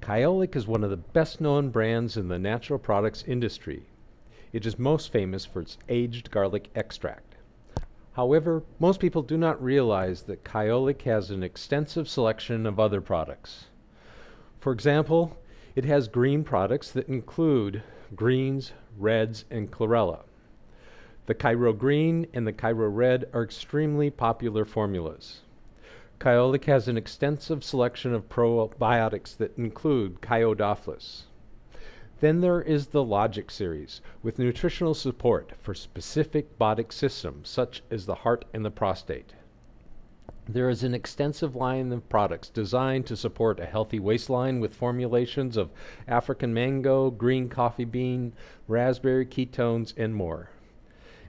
Kyolic is one of the best-known brands in the natural products industry. It is most famous for its aged garlic extract. However, most people do not realize that Kyolic has an extensive selection of other products. For example, it has green products that include greens, reds, and chlorella. The Kyro Green and the Kyro Red are extremely popular formulas. Kyolic has an extensive selection of probiotics that include Kyodophlus. Then there is the Logic series, with nutritional support for specific bodic systems, such as the heart and the prostate. There is an extensive line of products designed to support a healthy waistline with formulations of African mango, green coffee bean, raspberry ketones, and more.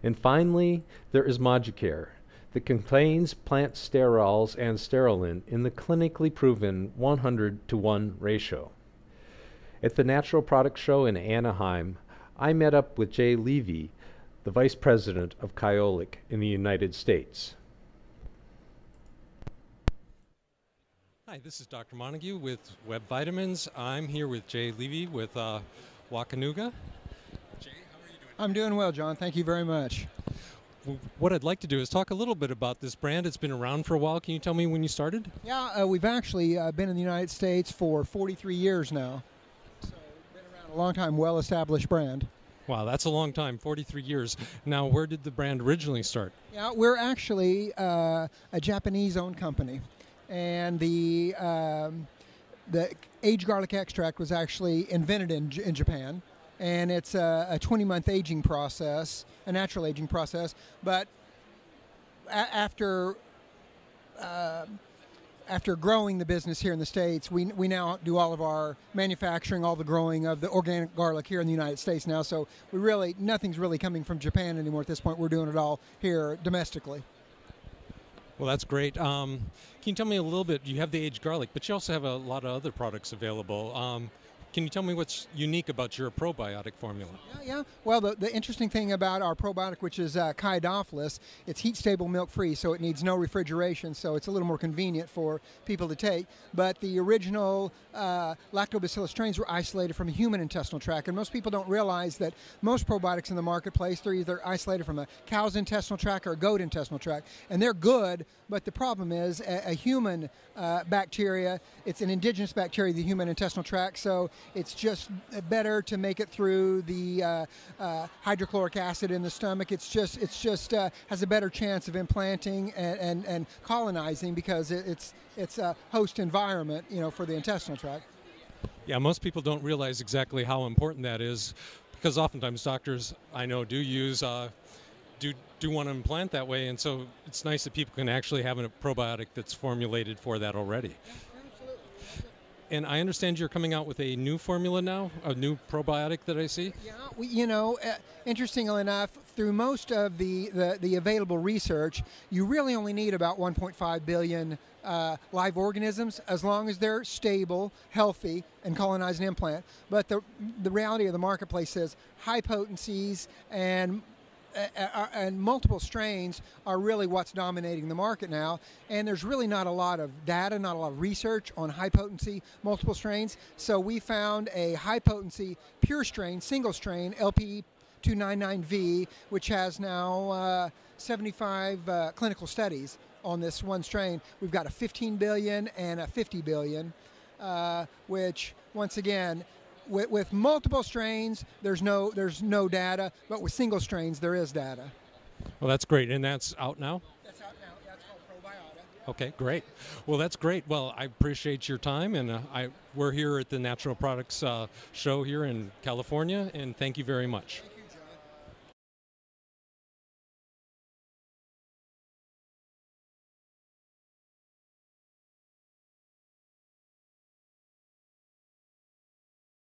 And finally, there is Moducare, that contains plant sterols and sterolin in the clinically proven 100-to-1 ratio. At the Natural Products Show in Anaheim, I met up with Jay Levy, the Vice President of Kyolic in the United States. Hi, this is Dr. Montague with Web Vitamins. I'm here with Jay Levy with Wakanuga. Jay, how are you doing? I'm doing well, John. Thank you very much. What I'd like to do is talk a little bit about this brand. It's been around for a while. Can you tell me when you started? Yeah, we've actually been in the United States for 43 years now. So been around a long time, well-established brand. Wow, that's a long time, 43 years. Now, where did the brand originally start? Yeah, we're actually a Japanese-owned company. And the aged garlic extract was actually invented in Japan. And it's a 20-month aging process, a natural aging process. But after growing the business here in the States, we now do all of our manufacturing, all the growing of the organic garlic here in the United States now. So nothing's really coming from Japan anymore at this point. We're doing it all here domestically. Well, that's great. Can you tell me a little bit? You have the aged garlic, but you also have a lot of other products available. Can you tell me what's unique about your probiotic formula? Yeah. Well, the interesting thing about our probiotic, which is Kyodophlus, it's heat-stable, milk-free, so it needs no refrigeration, so it's a little more convenient for people to take. But the original lactobacillus strains were isolated from a human intestinal tract, and most people don't realize that most probiotics in the marketplace, they're either isolated from a cow's intestinal tract or a goat intestinal tract, and they're good, but the problem is a human bacteria, it's an indigenous bacteria, the human intestinal tract, so it's just better to make it through the hydrochloric acid in the stomach. It's just has a better chance of implanting and colonizing because it's a host environment, for the intestinal tract. Yeah, most people don't realize exactly how important that is, because oftentimes doctors I know do use do want to implant that way, and so it's nice that people can actually have a probiotic that's formulated for that already. And I understand you're coming out with a new formula now, a new probiotic that I see? Yeah, interestingly enough, through most of the available research, you really only need about 1.5 billion live organisms as long as they're stable, healthy, and colonize an implant. But the reality of the marketplace is high potencies and multiple strains are really what's dominating the market now, and there's really not a lot of data, not a lot of research on high potency multiple strains. So we found a high potency pure strain, single strain, LP299V, which has now 75 clinical studies on this one strain. We've got a 15 billion and a 50 billion, which once again, with multiple strains, there's no data, but with single strains, there is data. Well, that's great, and that's out now? That's out now. That's called Probiotic. Okay, great. Well, that's great. Well, I appreciate your time, and we're here at the Natural Products Show here in California, and thank you very much.